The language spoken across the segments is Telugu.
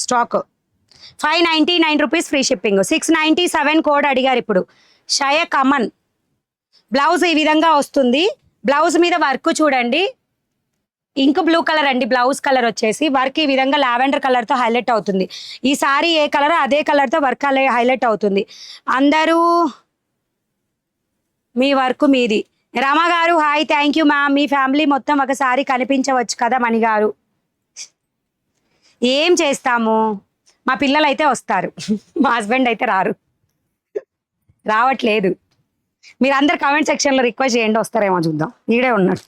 Stock 599 rupees free shipping. 697 code అడిగారు ఇప్పుడు. షయక్ అమన్. బ్లౌజ్ ఈ విధంగా వస్తుంది. బ్లౌజ్ మీద వర్క్ చూడండి, ఇంక్ బ్లూ కలర్ అండి. బ్లౌజ్ కలర్ వచ్చేసి వర్క్ ఈ విధంగా లావెండర్ కలర్తో హైలైట్ అవుతుంది. ఈ సారీ ఏ కలర్ అదే కలర్తో వర్క్ హైలైట్ అవుతుంది. అందరూ మీ వర్క్ మీది. రమ గారు hi, thank you ma'am. Me family మొత్తం ఒకసారి కనిపించవచ్చు కదా మణి గారు. ఏం చేస్తాము, మా పిల్లలు అయితే వస్తారు, మా హస్బెండ్ అయితే రావట్లేదు. మీరు అందరు కామెంట్ సెక్షన్లో రిక్వెస్ట్ చేయండి, వస్తారేమో చూద్దాం. ఈడే ఉన్నాడు.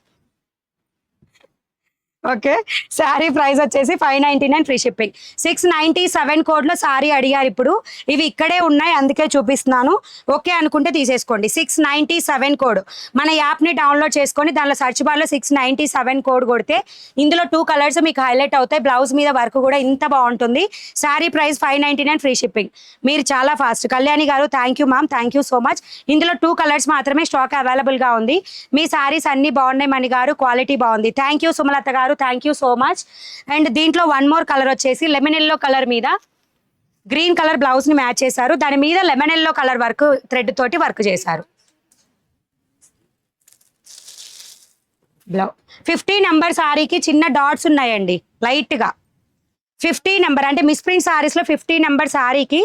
ఓకే, శారీ ప్రైస్ వచ్చేసి 599 ఫ్రీ షిప్పింగ్. 697 కోడ్లో శారీ అడిగారు ఇప్పుడు. ఇవి ఇక్కడే ఉన్నాయి అందుకే చూపిస్తున్నాను. ఓకే అనుకుంటే తీసేసుకోండి. 697 కోడ్. మన యాప్ని డౌన్లోడ్ చేసుకొని దానిలో సర్చ్ బార్లో 697 కోడ్ కొడితే ఇందులో 2 కలర్స్ మీకు హైలైట్ అవుతాయి. బ్లౌజ్ మీద వర్క్ కూడా ఇంత బాగుంటుంది. Sari price 599 free shipping. మీరు చాలా ఫాస్ట్. కళ్యాణి గారు thank you ma'am, thank you so much. ఇందులో 2 కలర్స్ మాత్రమే స్టాక్ అవైలబుల్గా ఉంది. మీ శారీస్ అన్ని బాగున్నాయి మణి గారు, క్వాలిటీ బాగుంది. థ్యాంక్ యూ సుమలత గారు, thank you so much. And దీంట్లో వన్ మోర్ కలర్ వచ్చేసి లెమన్ ఎల్లో కలర్ మీద గ్రీన్ కలర్ బ్లౌజ్ ని మ్యాచ్ చేశారు. దాని మీద lemon yellow colour work thread తోటి వర్క్ చేశారు. 50 నెంబర్ సారీకి చిన్న డాట్స్ ఉన్నాయండి లైట్ గా. 50 నెంబర్ అంటే మిస్ ప్రింట్ సారీస్ లో 50 నెంబర్ సారీకి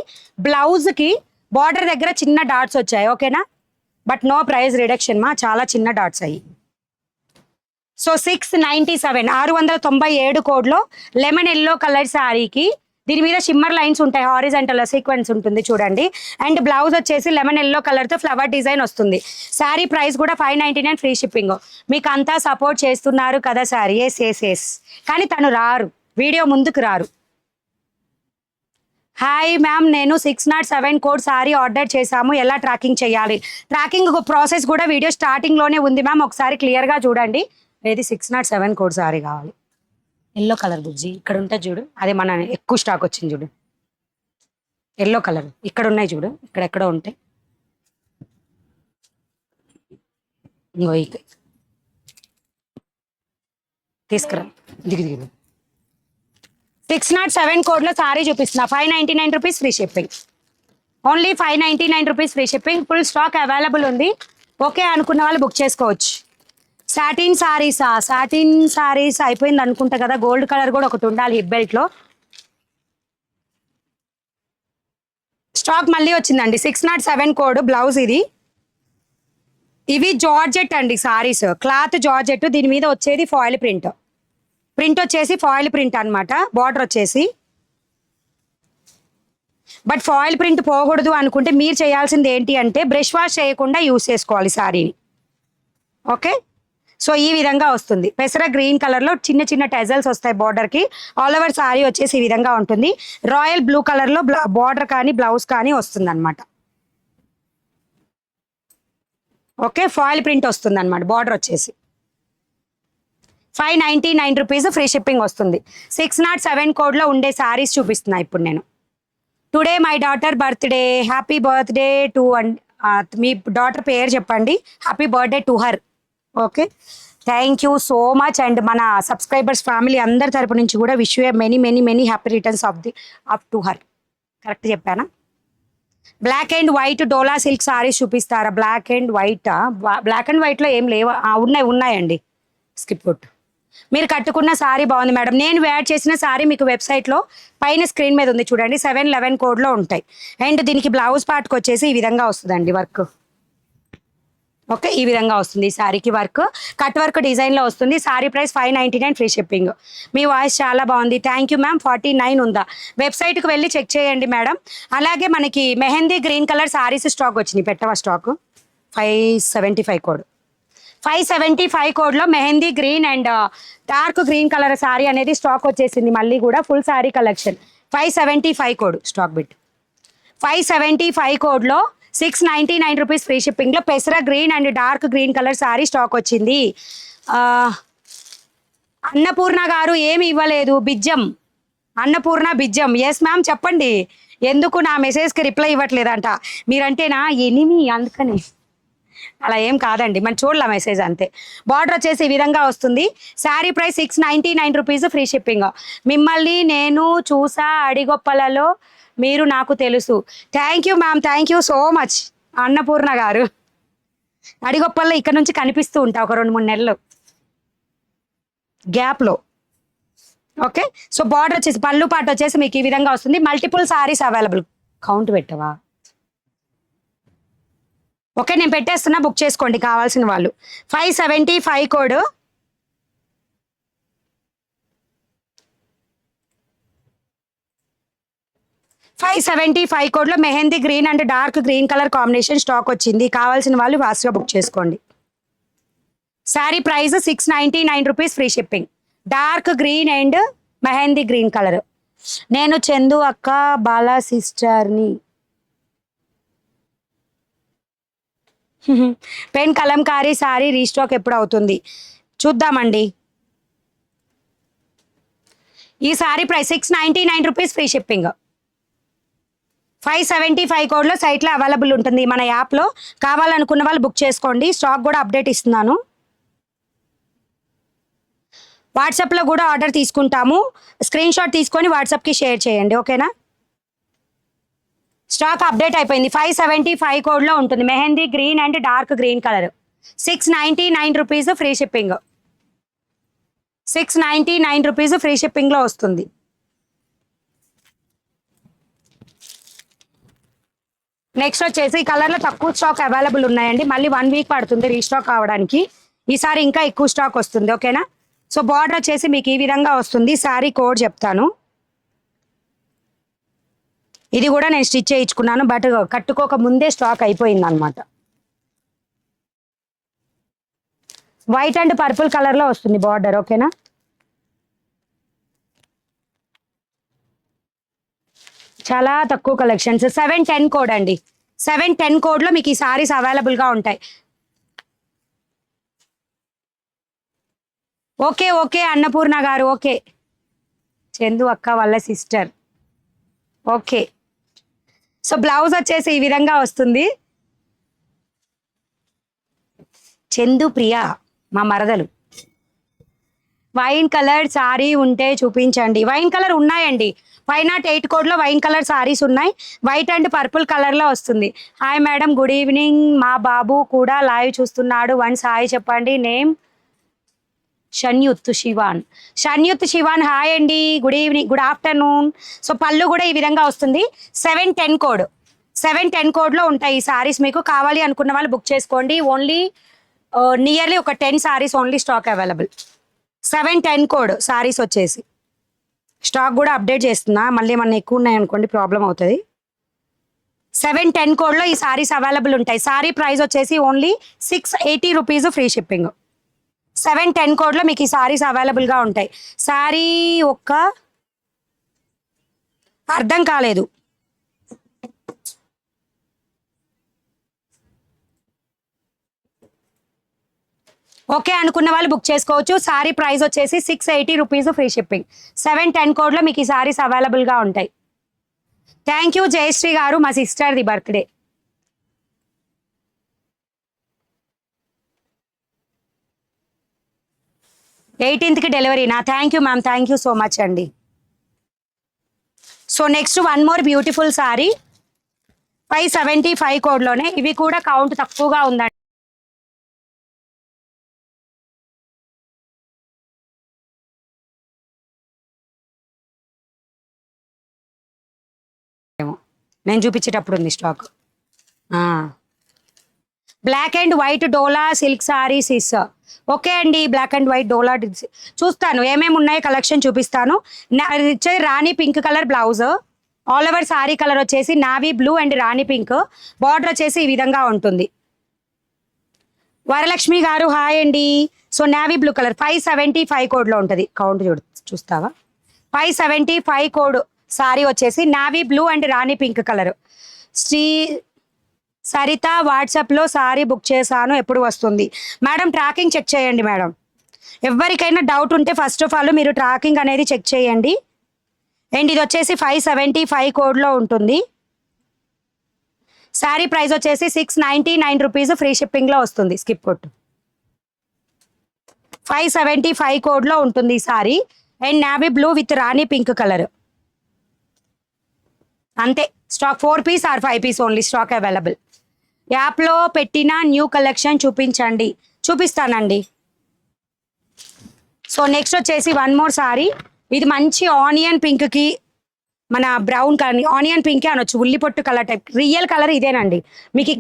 బ్లౌజ్ కి బార్డర్ దగ్గర చిన్న డాట్స్ వచ్చాయి. ఓకేనా, బట్ నో ప్రైస్ రిడక్షన్ మా, చాలా చిన్న డాట్స్ అయ్యి. సో 697 697 కోడ్లో లెమన్ ఎల్లో కలర్ శారీకి దీని మీద షిమ్మర్ లైన్స్ ఉంటాయి, హారిజంటల్ సీక్వెన్స్ ఉంటుంది చూడండి. అండ్ బ్లౌజ్ వచ్చేసి లెమన్ ఎల్లో కలర్తో ఫ్లవర్ డిజైన్ వస్తుంది. శారీ ప్రైస్ కూడా 599 ఫ్రీ షిప్పింగ్. మీకు అంతా సపోర్ట్ చేస్తున్నారు కదా సార్. ఎస్ కానీ తను రారు, వీడియో ముందుకు రారు. హాయ్ మ్యామ్, నేను 607 కోడ్ సారీ ఆర్డర్ చేశాము, ఎలా ట్రాకింగ్ చేయాలి? ట్రాకింగ్ ప్రాసెస్ కూడా వీడియో స్టార్టింగ్లోనే ఉంది మ్యామ్, ఒకసారి క్లియర్గా చూడండి. ఏది 607 కోడ్ సారీ కావాలి. ఎల్లో కలర్ బుజ్జి ఇక్కడ ఉంటుంది చూడు, అదే మన ఎక్కువ స్టాక్ వచ్చింది చూడు. ఎల్లో కలర్ ఇక్కడ ఉన్నాయి చూడు, ఇక్కడెక్కడో ఉంటాయి. ఇంకో తీసుకురా, దిగు 607 కోడ్లో సారీ చూపిస్తున్నా. 599 rupees free shipping. Only 599 rupees free shipping. Full stock available ఉంది. ఓకే అనుకున్న వాళ్ళు బుక్ చేసుకోవచ్చు. సాటిన్ సారీస్ అయిపోయింది అనుకుంటా కదా. గోల్డ్ కలర్ కూడా ఒకటి ఉండాలి హిప్ బెల్ట్లో. స్టాక్ మళ్ళీ వచ్చిందండి. 607 కోడ్ బ్లౌజ్ ఇది. ఇవి జార్జెట్ అండి సారీస్, క్లాత్ జార్జెట్. దీని మీద వచ్చేది ఫాయిల్ ప్రింట్ వచ్చేసి ఫాయిల్ ప్రింట్ అనమాట. బార్డర్ వచ్చేసి బట్ ఫాయిల్ ప్రింట్ పోకూడదు అనుకుంటే మీరు చేయాల్సింది ఏంటి అంటే బ్రష్ వాష్ చేయకుండా యూస్ చేసుకోవాలి సారీని. ఓకే, సో ఈ విధంగా వస్తుంది. పెసర గ్రీన్ కలర్లో చిన్న చిన్న టెజల్స్ వస్తాయి బార్డర్కి. ఆల్ ఓవర్ సారీ వచ్చేసి ఈ విధంగా ఉంటుంది. రాయల్ బ్లూ కలర్లో బార్డర్ కానీ బ్లౌజ్ కానీ వస్తుంది అనమాట. ఓకే, ఫాయిల్ ప్రింట్ వస్తుంది అనమాట. బార్డర్ వచ్చేసి 599 రూపీస్ ఫ్రీ షిప్పింగ్ వస్తుంది. 607 కోడ్లో ఉండే శారీస్ చూపిస్తున్నా ఇప్పుడు నేను. Today my daughter birthday, happy birthday to. మీ డాటర్ పేరు చెప్పండి. Happy birthday to her. Okay, thank you so much. And మన సబ్స్క్రైబర్స్ ఫ్యామిలీ అందరి తరపు నుంచి కూడా wish you many happy returns of to her. Correct చెప్పానా? Black and white dola silk saris చూపిస్తారా? బ్లాక్ అండ్ వైట్లో ఏం లేవా? ఉన్నాయండి. స్కిప్ కొట్టు. మీరు కట్టుకున్న సారీ బాగుంది మేడం. నేను యాడ్ చేసిన సారీ మీకు వెబ్సైట్లో పైన స్క్రీన్ మీద ఉంది చూడండి. 711 కోడ్లో ఉంటాయి. అండ్ దీనికి బ్లౌజ్ పార్ట్కి వచ్చేసి ఈ విధంగా వస్తుందండి వర్క్. ఓకే, ఈ విధంగా వస్తుంది ఈ శారీకి వర్క్. కట్ వర్క్ డిజైన్లో వస్తుంది. Sari price 599 free shipping. మీ వాయిస్ చాలా బాగుంది. Thank you ma'am. 49 ఉందా? వెబ్సైట్కి వెళ్ళి చెక్ చేయండి మేడం. అలాగే మనకి mehndi green colour saris stock వచ్చినాయి. పెట్టవా స్టాక్? 575 కోడ్. 575 కోడ్లో mehndi green and dark green colour sari అనేది స్టాక్ వచ్చేసింది. మళ్ళీ కూడా full sari collection. 575 code stock bit. 575 కోడ్లో 699 రూపీస్ ఫ్రీ షిప్పింగ్లో పెసర green and dark green colour sari stock వచ్చింది. అన్నపూర్ణ గారు ఏమి ఇవ్వలేదు. బిజ్జం అన్నపూర్ణ బిజ్జం. ఎస్ మ్యామ్ చెప్పండి. ఎందుకు నా మెసేజ్కి రిప్లై ఇవ్వట్లేదంట? మీరంటే నా ఎనిమి అందుకని. అలా ఏం కాదండి, మనం చూడలే మెసేజ్ అంతే. బార్డర్ వచ్చేసి ఈ విధంగా వస్తుంది. Sari price 699 rupees, free shipping. మిమ్మల్ని నేను చూసా అడిగొప్పలలో, మీరు నాకు తెలుసు. Thank you ma'am, thank you so much Annapurna గారు. అడిగొప్పల్లో ఇక్కడ నుంచి కనిపిస్తూ ఉంటా ఒక 2-3 నెలలు గ్యాప్లో. ఓకే, సో బార్డర్ వచ్చేసి పళ్ళు పాటు వచ్చేసి మీకు ఈ విధంగా వస్తుంది. Multiple saris available. కౌంట్ పెట్టవా? ఓకే, నేను పెట్టేస్తున్నా, బుక్ చేసుకోండి కావాల్సిన వాళ్ళు. 575 కోడ్. $575 కోడ్లో mehndi green and dark green colour combination stock వచ్చింది. కావాల్సిన వాళ్ళు ఫాస్ట్గా బుక్ చేసుకోండి. Sari price 699 rupees, free shipping. Dark green and mehndi green colour. నేను చందు అక్క బాలా సిస్టర్ని. పెన్ కలంకారీ సారీ రీస్టాక్ ఎప్పుడు అవుతుంది? చూద్దామండి. ఈ sorry price 699 rupees, free shipping. 575 కోడ్లో సైట్లో అవైలబుల్ ఉంటుంది మన యాప్లో. కావాలనుకున్న వాళ్ళు బుక్ చేసుకోండి. స్టాక్ కూడా అప్డేట్ ఇస్తున్నాను. వాట్సాప్లో కూడా ఆర్డర్ తీసుకుంటాము. స్క్రీన్ షాట్ తీసుకొని వాట్సాప్కి షేర్ చేయండి, ఓకేనా? స్టాక్ అప్డేట్ అయిపోయింది. 575 కోడ్లో ఉంటుంది mehndi green and dark green colour. 699 rupees, free shipping. 699 rupees, free షిప్పింగ్లో వస్తుంది. నెక్స్ట్ వచ్చేసి ఈ కలర్లో తక్కువ స్టాక్ అవైలబుల్ ఉన్నాయండి. మళ్ళీ 1 వీక్ పడుతుంది రీస్టాక్ అవడానికి. ఈసారి ఇంకా ఎక్కువ స్టాక్ వస్తుంది, ఓకేనా? సో బార్డర్ వచ్చేసి మీకు ఈ విధంగా వస్తుంది. శారీ కోడ్ చెప్తాను. ఇది కూడా నేను స్టిచ్ చేయించుకున్నాను, బట్ కట్టుకోక ముందే స్టాక్ అయిపోయింది అనమాట. వైట్ అండ్ పర్పుల్ కలర్లో వస్తుంది బార్డర్, ఓకేనా? చాలా తక్కువ కలెక్షన్స్. 710 కోడ్ అండి. 710 కోడ్లో మీకు ఈ సారీస్ అవైలబుల్గా ఉంటాయి. ఓకే ఓకే అన్నపూర్ణ గారు, ఓకే. చందు అక్క వాళ్ళ సిస్టర్, ఓకే. సో బ్లౌజ్ వచ్చేసి ఈ విధంగా వస్తుంది. చందు ప్రియా మా మరదలు. వైన్ కలర్ సారీ ఉంటే చూపించండి. వైన్ కలర్ ఉన్నాయండి. 508 కోడ్లో వైన్ కలర్ సారీస్ ఉన్నాయి. వైట్ అండ్ పర్పుల్ కలర్లో వస్తుంది. Hi madam, good evening. మా బాబు కూడా లైవ్ చూస్తున్నాడు. వన్స్ హాయ్ చెప్పండి. నేమ్ షన్యుత్ శివాన్. షన్యుత్ శివాన్, హాయ్ అండి, good evening, good afternoon. So పళ్ళు కూడా ఈ విధంగా వస్తుంది. 710 కోడ్. 710 కోడ్లో ఉంటాయి ఈ సారీస్. మీకు కావాలి అనుకున్న వాళ్ళు బుక్ చేసుకోండి. ఓన్లీ నియర్లీ ఒక 10 saris only stock available. 710 code saris వచ్చేసి స్టాక్ కూడా అప్డేట్ చేస్తున్నా. మళ్ళీ ఏమన్నా ఎక్కువ ఉన్నాయి అనుకోండి ప్రాబ్లం అవుతుంది. 710 కోడ్లో ఈ సారీస్ అవైలబుల్ ఉంటాయి. సారీ ప్రైస్ వచ్చేసి ఓన్లీ 680 రూపీస్, ఫ్రీ షిప్పింగ్. 710 కోడ్లో మీకు ఈ సారీస్ అవైలబుల్గా ఉంటాయి. సారీ ఒక్క అర్థం కాలేదు. ఓకే అనుకున్న వాళ్ళు బుక్ చేసుకోవచ్చు. సారీ ప్రైస్ వచ్చేసి 680 రూపీస్, ఫ్రీ షిప్పింగ్. 710 కోడ్లో మీకు ఈ సారీస్ అవైలబుల్గా ఉంటాయి. థ్యాంక్ యూ జయశ్రీ గారు, మా సిస్టర్ది బర్త్డే. ఎయిటీన్త్కి డెలివరీనా? Thank you ma'am, thank you so much అండి. So next one more beautiful sari 575 కోడ్లోనే. ఇవి కూడా కౌంట్ తక్కువగా ఉందండి. నేను చూపించేటప్పుడు ఉంది stock. Black and white dola silk saris is. Okay అండి, బ్లాక్ అండ్ వైట్ డోలా చూస్తాను, ఏమేమి ఉన్నాయి కలెక్షన్ చూపిస్తాను. వచ్చేది Rani pink colour blouse. All over sari colour వచ్చేసి navy blue and Rani pink. Border వచ్చేసి ఈ విధంగా ఉంటుంది. వరలక్ష్మి గారు హాయ్ అండి. సో నావీ బ్లూ కలర్ 575 కోడ్లో ఉంటుంది. కౌంట్ చూస్తావా? 575 కోడ్ సారీ వచ్చేసి navy blue and Rani pink colour. Sri Saritha వాట్సాప్లో సారీ బుక్ చేశాను, ఎప్పుడు వస్తుంది? మేడం ట్రాకింగ్ చెక్ చేయండి మేడం. ఎవరికైనా డౌట్ ఉంటే ఫస్ట్ ఆఫ్ ఆల్ మీరు ట్రాకింగ్ అనేది చెక్ చేయండి. అండ్ ఇది వచ్చేసి 575 కోడ్లో ఉంటుంది. శారీ ప్రైస్ వచ్చేసి 699 రూపీస్, ఫ్రీ షిప్పింగ్లో వస్తుంది. స్కిప్ కొట్టు. 575 కోడ్లో ఉంటుంది ఈ sari. And navy blue with Rani pink colour. అంతే. Stock 4 piece or 5 piece only stock available. యాప్లో పెట్టిన న్యూ కలెక్షన్ చూపించండి. చూపిస్తానండి. సో నెక్స్ట్ వచ్చేసి వన్ మోర్ సారీ. ఇది మంచి ఆనియన్ పింక్కి మన బ్రౌన్ కలర్, ఆనియన్ పింకే అనొచ్చు, ఉల్లి పొట్టు కలర్ టైప్. రియల్ కలర్ ఇదేనండి. మీకు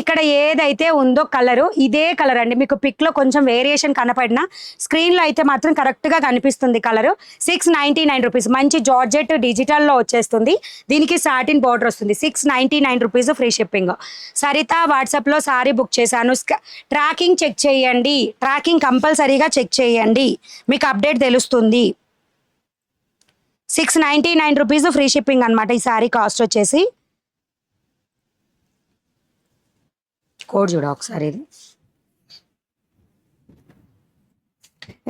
ఇక్కడ ఏదైతే ఉందో కలరు ఇదే కలర్ అండి. మీకు పిక్లో కొంచెం వేరియేషన్ కనపడినా స్క్రీన్లో అయితే మాత్రం కరెక్ట్గా కనిపిస్తుంది కలరు. 699 రూపీస్. మంచి జార్జెట్ డిజిటల్లో వచ్చేస్తుంది. దీనికి సాటిన్ బార్డర్ వస్తుంది. 699 రూపీస్, ఫ్రీ షిప్పింగ్. సరిత వాట్సాప్లో సారీ బుక్ చేశాను. ట్రాకింగ్ చెక్ చేయండి. ట్రాకింగ్ కంపల్సరీగా చెక్ చేయండి, మీకు అప్డేట్ తెలుస్తుంది. 699 రూపీస్, ఫ్రీ షిప్పింగ్ అనమాట. ఈ సారీ కాస్ట్ వచ్చేసి కోడ్ చూడ ఒకసారి ఇది.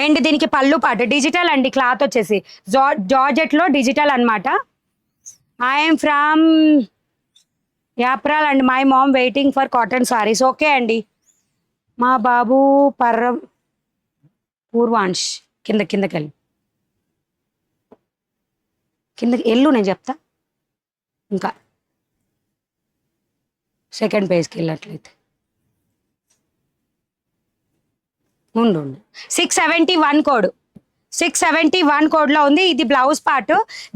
అండ్ దీనికి పళ్ళు పాటు డిజిటల్ అండి. క్లాత్ వచ్చేసి జార్జెట్లో డిజిటల్ అనమాట. I'm from Yapral and my mom waiting for cotton saris. Okay అండి. మా బాబు పూర్వాంష్ కిందకి ఎల్లు నేను చెప్తా. ఇంకా సెకండ్ పేజ్కి వెళ్ళట్లయితే ఉండు. 671 కోడ్. 671 కోడ్లో ఉంది. ఇది బ్లౌజ్ పార్ట్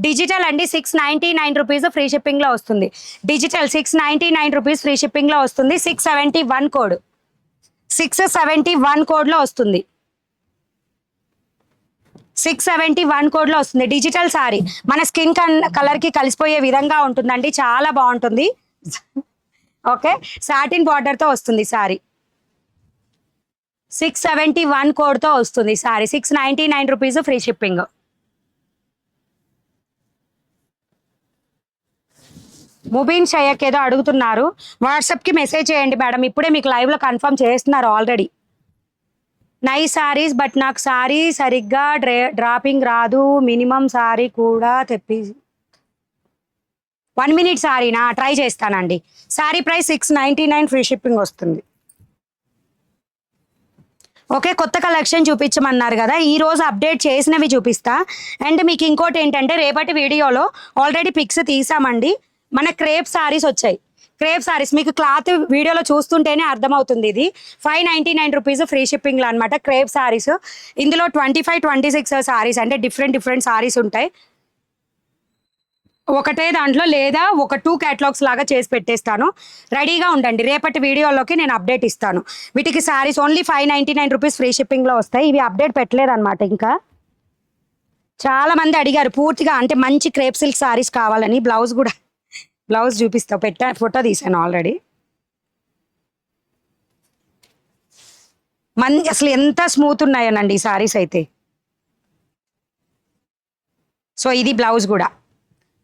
డిజిటల్ అండి. 699 రూపీస్, ఫ్రీ షిప్పింగ్లో వస్తుంది. డిజిటల్ 699 రూపీస్, ఫ్రీ షిప్పింగ్లో వస్తుంది. 671 కోడ్. 671 కోడ్లో వస్తుంది. 671 కోడ్లో వస్తుంది. డిజిటల్ సారీ మన స్కిన్ కలర్కి కలిసిపోయే విధంగా ఉంటుందండి. చాలా బాగుంటుంది. ఓకే. సాటిన్ బార్డర్తో వస్తుంది సారీ. 671 కోడ్తో వస్తుంది sari. 699 rupees, free shipping. Mubeen Shayyak ఏదో అడుగుతున్నారు. వాట్సాప్కి మెసేజ్ చేయండి మేడం. ఇప్పుడే మీకు లైవ్లో కన్ఫర్మ్ చేస్తున్నారు ఆల్రెడీ. నైస్ సారీస్ బట్ నాకు సారీ సరిగ్గా డ్రాపింగ్ రాదు. మినిమం సారీ కూడా 1 మినిట్ సారీనా ట్రై చేస్తానండి. సారీ ప్రైస్ 699, ఫ్రీ షిప్పింగ్ వస్తుంది. ఓకే. కొత్త కలెక్షన్ చూపించమన్నారు కదా, ఈరోజు అప్డేట్ చేసినవి చూపిస్తా. అండ్ మీకు ఇంకోటి ఏంటంటే రేపటి వీడియోలో ఆల్రెడీ పిక్స్ తీసామండి. మన క్రేప్ సారీస్ వచ్చాయి. క్రేప్ సారీస్ మీకు క్లాత్ వీడియోలో చూస్తుంటేనే అర్థమవుతుంది. ఇది 599 రూపీస్, ఫ్రీ షిప్పింగ్లో అనమాట. క్రేప్ సారీస్ ఇందులో 25, 26 సారీస్ అంటే డిఫరెంట్ సారీస్ ఉంటాయి. ఒకటే దాంట్లో లేదా ఒక 2 క్యాటలాగ్స్ లాగా చేసి పెట్టేస్తాను. రెడీగా ఉండండి. రేపటి వీడియోలోకి నేను అప్డేట్ ఇస్తాను. వీటికి సారీస్ ఓన్లీ 599 రూపీస్, ఫ్రీ షిప్పింగ్లో వస్తాయి. ఇవి అప్డేట్ పెట్టలేదు అనమాట. ఇంకా చాలా మంది అడిగారు పూర్తిగా అంటే మంచి క్రేప్ సిల్క్ సారీస్ కావాలని. బ్లౌజ్ చూపిస్తావు. ఫోటో తీసాను ఆల్రెడీ. అసలు ఎంత స్మూత్ ఉన్నాయనండి ఈ సారీస్ అయితే. సో ఇది బ్లౌజ్ కూడా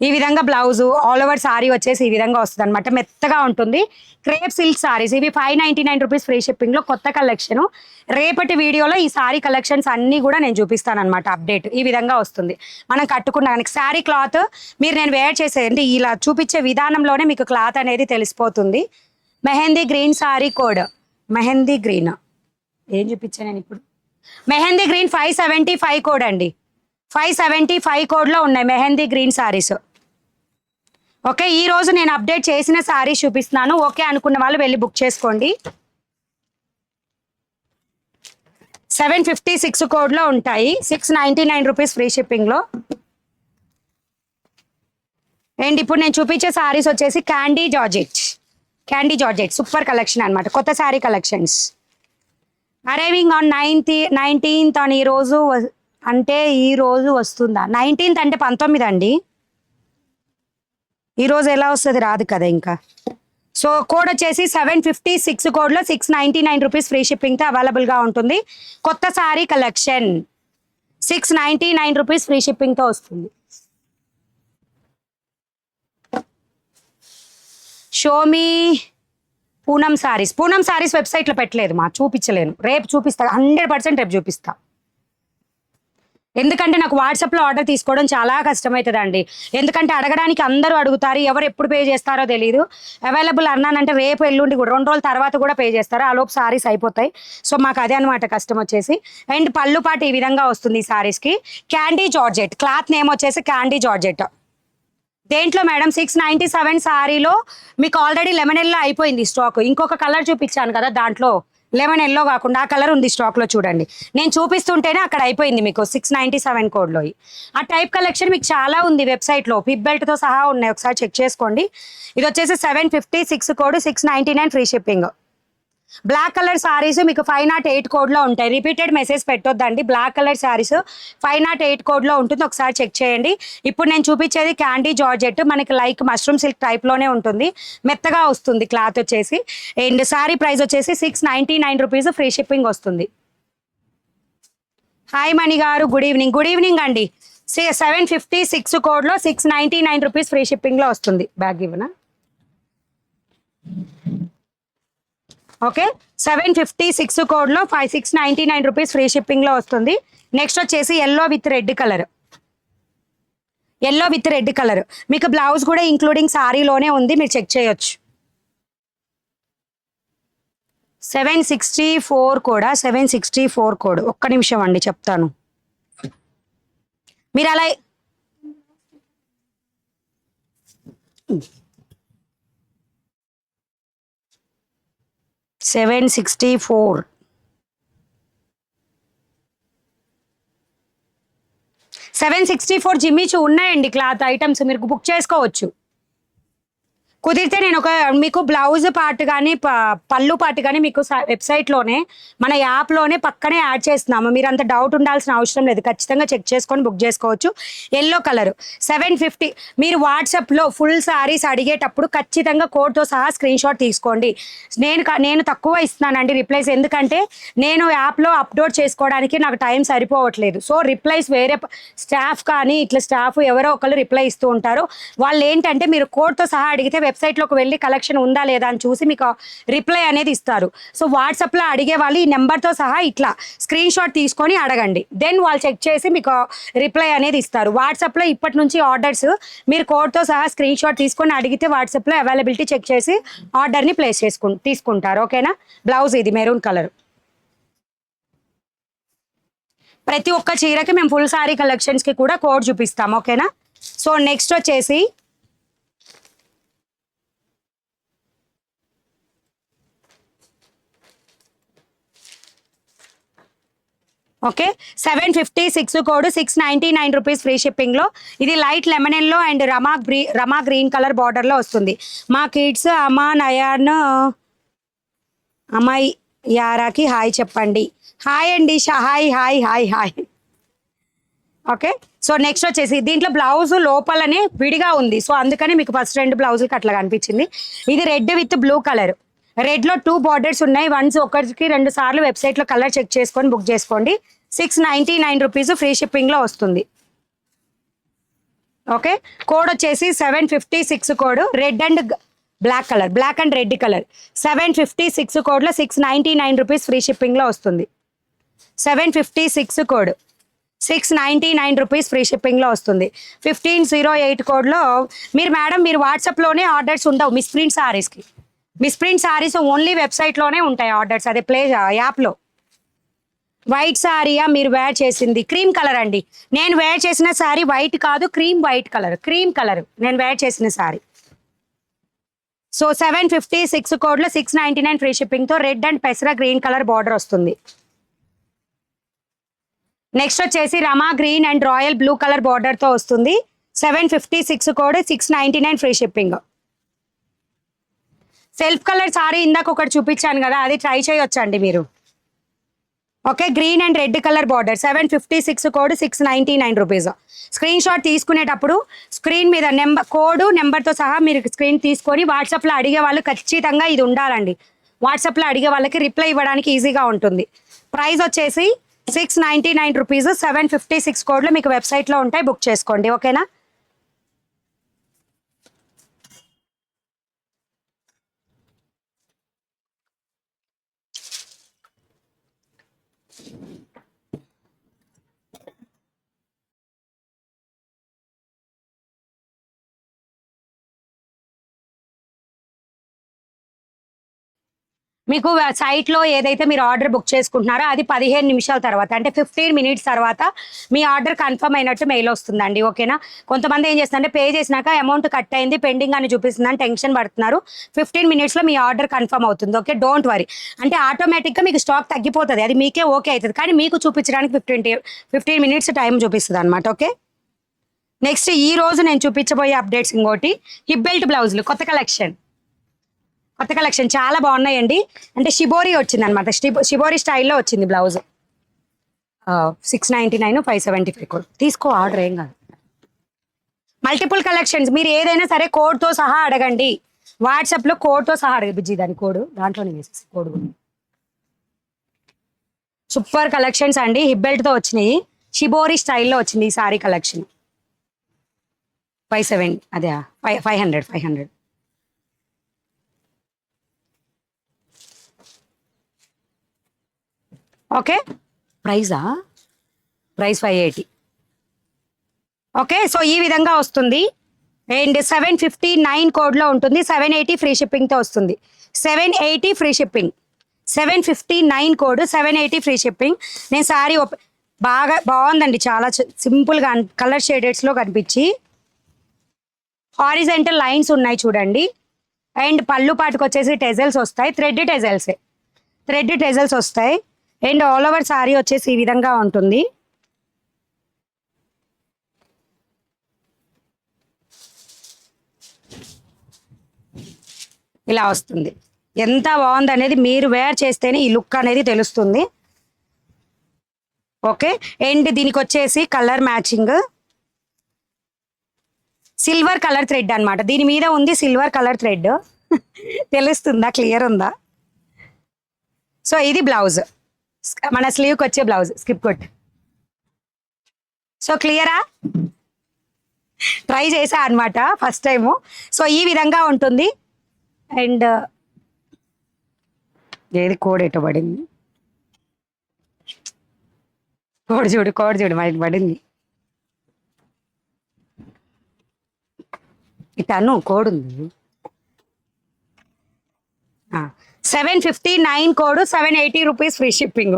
ఈ విధంగా బ్లౌజ్ ఆల్ ఓవర్ సారీ వచ్చేసి ఈ విధంగా వస్తుంది అనమాట. మెత్తగా ఉంటుంది. క్రేప్ సిల్క్ సారీస్ ఇవి 599 రూపీస్, ఫ్రీ షిప్పింగ్లో కొత్త కలెక్షన్. రేపటి వీడియోలో ఈ సారీ కలెక్షన్స్ అన్నీ కూడా నేను చూపిస్తాను అనమాట. అప్డేట్ ఈ విధంగా వస్తుంది. మనం కట్టుకున్నానికి సారీ క్లాత్ మీరు నేను వేర్ చేసేయండి. ఇలా చూపించే విధానంలోనే మీకు క్లాత్ అనేది తెలిసిపోతుంది. Mehndi green sorry code. Mehndi green ఏం చూపించాను నేను ఇప్పుడు. మెహందీ గ్రీన్ 575 కోడ్ అండి. 575 కోడ్లో ఉన్నాయి మెహందీ గ్రీన్ సారీస్. ఓకే. ఈరోజు నేను అప్డేట్ చేసిన సారీస్ చూపిస్తున్నాను. ఓకే అనుకున్న వాళ్ళు వెళ్ళి బుక్ చేసుకోండి. 756 కోడ్లో ఉంటాయి. 699 రూపీస్, ఫ్రీ షిప్పింగ్లో. అండ్ ఇప్పుడు నేను చూపించే సారీస్ వచ్చేసి క్యాండీ జార్జెట్ సూపర్ కలెక్షన్ అనమాట. కొత్త sorry collections arriving on 19th on ఈరోజు అంటే ఈరోజు వస్తుందా? 19th అంటే 19 అండి. ఈరోజు ఎలా వస్తుంది రాదు కదా ఇంకా. సో కోడ్ వచ్చేసి 756 కోడ్లో 699 రూపీస్, ఫ్రీ షిప్పింగ్తో అవైలబుల్గా ఉంటుంది. కొత్త సారీ కలెక్షన్ 699 రూపీస్, ఫ్రీ షిప్పింగ్తో వస్తుంది. షోమీ పూనం సారీస్ వెబ్సైట్లో పెట్టలేదు చూపించలేను. రేపు చూపిస్తా 100% రేపు చూపిస్తా. ఎందుకంటే నాకు వాట్సాప్లో ఆర్డర్ తీసుకోవడం చాలా కష్టమవుతుందండి. ఎందుకంటే అడగడానికి అందరూ అడుగుతారు, ఎవరు ఎప్పుడు పే చేస్తారో తెలియదు. అవైలబుల్ అన్నానంటే రేపు ఎల్లుండి కూడా 2 రోజుల తర్వాత కూడా పే చేస్తారు, ఆ లోపు సారీస్ అయిపోతాయి. సో మాకు అదే అనమాట కష్టం వచ్చేసి. అండ్ పళ్ళు పాటు ఈ విధంగా వస్తుంది ఈ సారీస్కి. క్యాండీ జార్జెట్, క్లాత్ నేమ్ వచ్చేసి క్యాండీ జార్జెట్. దేంట్లో మేడం 697 సారీలో మీకు ఆల్రెడీ లెమన్ ఎల్లో అయిపోయింది స్టాక్. ఇంకొక కలర్ చూపించాను కదా దాంట్లో, లెమన్ ఎల్లో కాకుండా ఆ కలర్ ఉంది స్టాక్లో చూడండి. నేను చూపిస్తుంటేనే అక్కడ అయిపోయింది మీకు 697 కోడ్లో. ఆ టైప్ కలెక్షన్ మీకు చాలా ఉంది వెబ్సైట్లో, పిప్ బెల్ట్తో సహా ఉన్నాయి, ఒకసారి చెక్ చేసుకోండి. ఇది వచ్చేసి 756 code, 699 free shipping. Black colour saris మీకు 508 కోడ్లో ఉంటాయి. రిపీటెడ్ మెసేజ్ పెట్టొద్దండి. బ్లాక్ కలర్ సారీస్ 508 కోడ్లో ఉంటుంది, ఒకసారి చెక్ చేయండి. ఇప్పుడు నేను చూపించేది క్యాండీ జార్జెట్, మనకి లైక్ మష్రూమ్ సిల్క్ టైప్లోనే ఉంటుంది, మెత్తగా వస్తుంది క్లాత్ వచ్చేసి. అండ్ సారీ ప్రైస్ వచ్చేసి 699 రూపీస్, ఫ్రీ షిప్పింగ్ వస్తుంది. హాయ్ మణి గారు, గుడ్ ఈవినింగ్. గుడ్ ఈవినింగ్ అండి. 756 కోడ్లో 699 రూపీస్ ఫ్రీ షిప్పింగ్లో వస్తుంది. బ్యాగ్ ఇవ్వనా? ఓకే, 756 కోడ్లో 699 రూపీస్ ఫ్రీ షిప్పింగ్లో వస్తుంది. నెక్స్ట్ వచ్చేసి yellow with red colour. Yellow with red colour మీకు బ్లౌజ్ కూడా ఇంక్లూడింగ్ సారీలోనే ఉంది, మీరు చెక్ చేయొచ్చు. 764 కూడా, 764 కోడ్. ఒక్క నిమిషం అండి చెప్తాను. మీరు అలా 764 764 జిమ్మిచూ ఉన్నాయండి క్లాత్ ఐటమ్స్, మీరు బుక్ చేసుకోవచ్చు. కుదిరితే నేను మీకు బ్లౌజ్ పార్ట్ కానీ పళ్ళు పార్ట్ కానీ మీకు వెబ్సైట్లోనే మన యాప్లోనే పక్కనే యాడ్ చేస్తున్నాము. మీరు అంత డౌట్ ఉండాల్సిన అవసరం లేదు, ఖచ్చితంగా చెక్ చేసుకొని బుక్ చేసుకోవచ్చు. Yellow colour 750. మీరు వాట్సాప్లో ఫుల్ శారీస్ అడిగేటప్పుడు ఖచ్చితంగా కోడ్తో సహా స్క్రీన్ షాట్ తీసుకోండి. నేను తక్కువ ఇస్తున్నానండి రిప్లైస్, ఎందుకంటే నేను యాప్లో అప్లోడ్ చేసుకోవడానికి నాకు టైం సరిపోవట్లేదు. సో రిప్లైస్ వేరే స్టాఫ్ కానీ ఇట్లా స్టాఫ్ ఎవరో ఒకరు రిప్లై ఇస్తూ ఉంటారు. వాళ్ళు ఏంటంటే మీరు కోడ్తో సహా అడిగితే వెబ్సైట్లోకి వెళ్ళి కలెక్షన్ ఉందా లేదా అని చూసి మీకు రిప్లై అనేది ఇస్తారు. సో వాట్సాప్లో అడిగే వాళ్ళు ఈ నెంబర్తో సహా ఇట్లా స్క్రీన్ షాట్ తీసుకొని అడగండి, దెన్ వాళ్ళు చెక్ చేసి మీకు రిప్లై అనేది ఇస్తారు. వాట్సాప్లో ఇప్పటి నుంచి ఆర్డర్స్ మీరు కోడ్తో సహా స్క్రీన్ షాట్ తీసుకొని అడిగితే వాట్సాప్లో అవైలబిలిటీ చెక్ చేసి ఆర్డర్ని ప్లేస్ తీసుకుంటారు. ఓకేనా? బ్లౌజ్ ఇది మెరూన్ కలర్. ప్రతి ఒక్క చీరకి మేము ఫుల్ సారీ కలెక్షన్స్కి కూడా కోడ్ చూపిస్తాం. ఓకేనా? సో నెక్స్ట్ వచ్చేసి ఓకే, 756 కోడ్, 699 రూపీస్ ఫ్రీ షిప్పింగ్లో. ఇది light lemon yellow and Rama green colour బార్డర్లో వస్తుంది. మా కిడ్స్ అమ్మా నయాన్ అమ్మాయి యారాకి హాయ్ చెప్పండి. హాయ్ అండి, hi hi hi hi. Okay, so next వచ్చేసి దీంట్లో బ్లౌజ్ లోపలనే విడిగా ఉంది, సో అందుకని మీకు ఫస్ట్ 2 బ్లౌజులకి అట్లా కనిపించింది. ఇది రెడ్ విత్ బ్లూ కలర్. రెడ్లో 2 బార్డర్స్ ఉన్నాయి. వన్స్ ఒకరికి 2 సార్లు వెబ్సైట్లో కలర్ చెక్ చేసుకొని బుక్ చేసుకోండి. 699 రూపీస్ ఫ్రీ షిప్పింగ్లో వస్తుంది. ఓకే, కోడ్ వచ్చేసి 756 code, red and black colour, black and red colour. 756 కోడ్లో 699 రూపీస్ ఫ్రీ షిప్పింగ్లో వస్తుంది. 756 కోడ్, 699 రూపీస్ ఫ్రీ షిప్పింగ్లో వస్తుంది. 1508 కోడ్లో మీరు వాట్సాప్లోనే ఆర్డర్స్ ఉండవు మిస్ప్రింట్ సారీస్కి. మిస్ప్రింట్ సారీస్ ఓన్లీ వెబ్సైట్లోనే ఉంటాయి ఆర్డర్స్, అదే యాప్లో. వైట్ సారీయా మీరు వేర్ చేసింది? క్రీమ్ కలర్ అండి. నేను వేర్ చేసిన సారీ వైట్ కాదు, వైట్ కలర్, క్రీమ్ కలర్ నేను వేర్ చేసిన సారీ. సో 756 కోడ్లో 699 ఫ్రీ షిప్పింగ్తో రెడ్ అండ్ పెసరా గ్రీన్ కలర్ బార్డర్ వస్తుంది. నెక్స్ట్ వచ్చేసి Rama green and royal blue colour బార్డర్తో వస్తుంది. 756 code, 699 free shipping. Self colour sari ఇందాక ఒకటి చూపించాను కదా, అది ట్రై చేయొచ్చండి మీరు. Okay, green and red colour border, 756 code, 699 rupees. Screenshot తీసుకునేటప్పుడు స్క్రీన్ మీద నెంబర్తో సహా మీరు స్క్రీన్ తీసుకొని వాట్సాప్లో అడిగే వాళ్ళు ఖచ్చితంగా ఇది ఉండాలండి. వాట్సాప్లో అడిగే వాళ్ళకి రిప్లై ఇవ్వడానికి ఈజీగా ఉంటుంది. ప్రైస్ వచ్చేసి 699 రూపీస్, 756 కోడ్లో మీకు వెబ్సైట్లో ఉంటాయి, బుక్ చేసుకోండి. ఓకేనా? మీకు సైట్లో ఏదైతే మీరు ఆర్డర్ బుక్ చేసుకుంటున్నారో అది 15 నిమిషాల తర్వాత అంటే 15 మినిట్స్ తర్వాత మీ ఆర్డర్ కన్ఫర్మ్ అయినట్టు మెయిల్ వస్తుందండి. ఓకేనా? కొంతమంది ఏం చేస్తారంటే పే చేసినాక అమౌంట్ కట్ అయింది పెండింగ్ అని చూపిస్తుందని టెన్షన్ పడుతున్నారు. 15 మినిట్స్లో మీ ఆర్డర్ కన్ఫర్మ్ అవుతుంది. Okay, don't worry. అంటే ఆటోమేటిక్గా మీకు స్టాక్ తగ్గిపోతుంది, అది మీకే ఓకే అవుతుంది. కానీ మీకు చూపించడానికి 15 మినిట్స్ టైం చూపిస్తుంది అనమాట. ఓకే, నెక్స్ట్ ఈ రోజు నేను చూపించబోయే అప్డేట్స్ ఇంకోటి హిప్ బెల్ట్ బ్లౌజులు కొత్త కలెక్షన్ చాలా బాగున్నాయండి. అంటే షిబోరి వచ్చింది అనమాట, షిబోరి స్టైల్లో వచ్చింది బ్లౌజ్. 699 575 కోడ్ తీసుకో, ఆర్డర్ ఏం కాదు. మల్టిపుల్ కలెక్షన్స్, మీరు ఏదైనా సరే కోడ్తో సహా అడగండి. వాట్సాప్లో కోడ్తో సహా అడగ బిజీ దాని కోడ్ దాంట్లోనే వేసేసి కోడ్. సూపర్ కలెక్షన్స్ అండి, హిప్ బెల్ట్తో వచ్చినాయి, షిబోరి స్టైల్లో వచ్చింది ఈ సారీ కలెక్షన్. 57 అదే 500. Okay, price 580. ఓకే, సో ఈ విధంగా వస్తుంది. అండ్ 759 కోడ్లో ఉంటుంది, 780 ఫ్రీ షిప్పింగ్తో వస్తుంది. 780 free shipping, 759 code, 780 free shipping. నేను సారీ బాగా బాగుందండి, చాలా సింపుల్గా కలర్ షేడెడ్స్లో కనిపించి హారిజెంటల్ లైన్స్ ఉన్నాయి చూడండి. అండ్ పళ్ళు పాటుకు వచ్చేసి టెజల్స్ వస్తాయి, థ్రెడ్ టెజల్స్ వస్తాయి. అండ్ ఆల్ ఓవర్ సారీ వచ్చేసి ఈ విధంగా ఉంటుంది. ఇలా వస్తుంది. ఎంత బాగుంది అనేది మీరు వేర్ చేస్తేనే ఈ లుక్ అనేది తెలుస్తుంది. ఓకే, అండ్ దీనికి వచ్చేసి colour matching silver colour thread అనమాట. దీని మీద ఉంది సిల్వర్ కలర్ థ్రెడ్. తెలుస్తుందా? క్లియర్ ఉందా? సో ఇది బ్లౌజ్, మన స్లీవ్కి వచ్చే బ్లౌజ్ స్కిప్ కొట్. సో క్లియరా? ట్రై చేసా అనమాట ఫస్ట్ టైము. సో ఈ విధంగా ఉంటుంది. అండ్ ఏది కోడ్ ఎటు పడింది? కోడ్ చూడు మనకి పడింది. ఇటను కోడ్ ఉంది. 759 code, 780 rupees free shipping.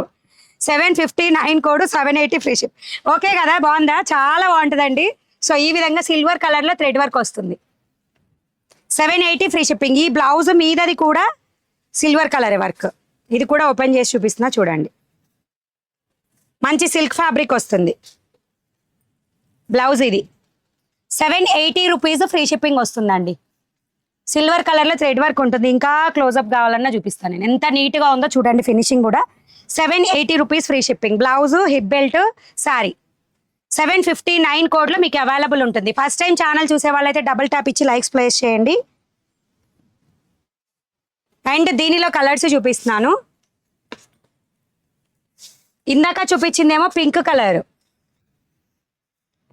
759 code, 780 free ship. Okay కదా, బాగుందా? చాలా బాగుంటుందండి. సో ఈ విధంగా సిల్వర్ కలర్లో థ్రెడ్ వర్క్ వస్తుంది. 780 ఫ్రీ షిప్పింగ్. ఈ బ్లౌజ్ మీదది కూడా సిల్వర్ కలర్ వర్క్. ఇది కూడా ఓపెన్ చేసి చూపిస్తున్నా చూడండి. మంచి సిల్క్ ఫ్యాబ్రిక్ వస్తుంది బ్లౌజ్. ఇది 780 రూపీస్ ఫ్రీ షిప్పింగ్ వస్తుందండి. సిల్వర్ కలర్లో థ్రెడ్ వర్క్ ఉంటుంది. ఇంకా క్లోజప్ కావాలన్నా చూపిస్తాను నేను, ఎంత నీట్గా ఉందో చూడండి. ఫినిషింగ్ కూడా 780 rupees free shipping. Blouse, hip belt, sorry 759 కోడ్లో మీకు అవైలబుల్ ఉంటుంది. ఫస్ట్ టైం ఛానల్ చూసే వాళ్ళైతే డబుల్ ట్యాప్ ఇచ్చి లైక్స్ ప్లేస్ చేయండి. అండ్ దీనిలో కలర్స్ చూపిస్తున్నాను. ఇందాక చూపించిందేమో పింక్ కలర్,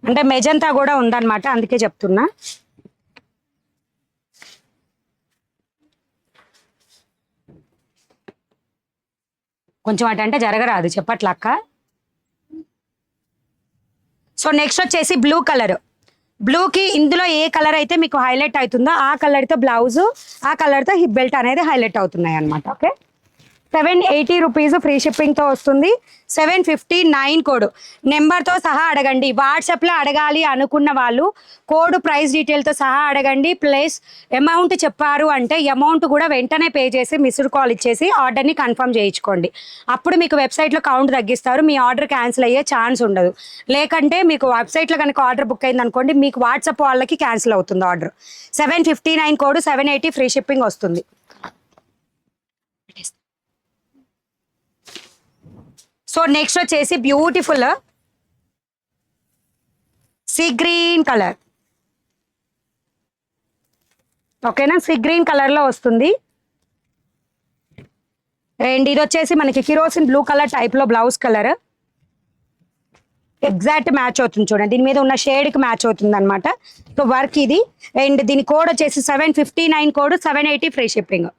అంటే మెజంతా కూడా ఉందన్నమాట, అందుకే చెప్తున్నా. కొంచెం అటంటే జరగరాదు చెప్పట్లక్క. సో నెక్స్ట్ వచ్చేసి బ్లూ కలర్. బ్లూకి ఇందులో ఏ కలర్ అయితే మీకు హైలైట్ అవుతుందో ఆ కలర్తో బ్లౌజు, ఆ కలర్తో హిప్ బెల్ట్ అనేది హైలైట్ అవుతున్నాయి అనమాట. ఓకే, 780 రూపీస్ ఫ్రీ షిప్పింగ్తో వస్తుంది. 759 కోడ్ నెంబర్తో సహా అడగండి. వాట్సాప్లో అడగాలి అనుకున్న వాళ్ళు కోడ్ ప్రైస్ డీటెయిల్తో సహా అడగండి. ప్లస్ అమౌంట్ చెప్పారు అంటే అమౌంట్ కూడా వెంటనే పే చేసి మిస్డ్ కాల్ ఇచ్చేసి ఆర్డర్ని కన్ఫర్మ్ చేయించుకోండి. అప్పుడు మీకు వెబ్సైట్లో కౌంట్ తగ్గిస్తారు, మీ ఆర్డర్ క్యాన్సిల్ అయ్యే ఛాన్స్ ఉండదు. లేకంటే మీకు వెబ్సైట్లో కనుక ఆర్డర్ బుక్ అయింది అనుకోండి, మీకు వాట్సాప్ వాళ్ళకి క్యాన్సిల్ అవుతుంది ఆర్డర్. 759 కోడ్, 780 ఫ్రీ షిప్పింగ్ వస్తుంది. సో నెక్స్ట్ వచ్చేసి బ్యూటిఫుల్ సీ గ్రీన్ కలర్. ఓకేనా, సీ గ్రీన్ కలర్లో వస్తుంది. అండ్ ఇది వచ్చేసి మనకి కిరోసిన్ బ్లూ కలర్ టైప్లో బ్లౌజ్ కలర్. ఎగ్జాక్ట్ మ్యాచ్ అవుతుంది చూడండి, దీని మీద ఉన్న షేడ్కి మ్యాచ్ అవుతుంది అనమాట. సో వర్క్ ఇది. అండ్ దీని కోడ్ వచ్చేసి 759 కోడ్, 780 ఫ్రీ షిప్పింగ్.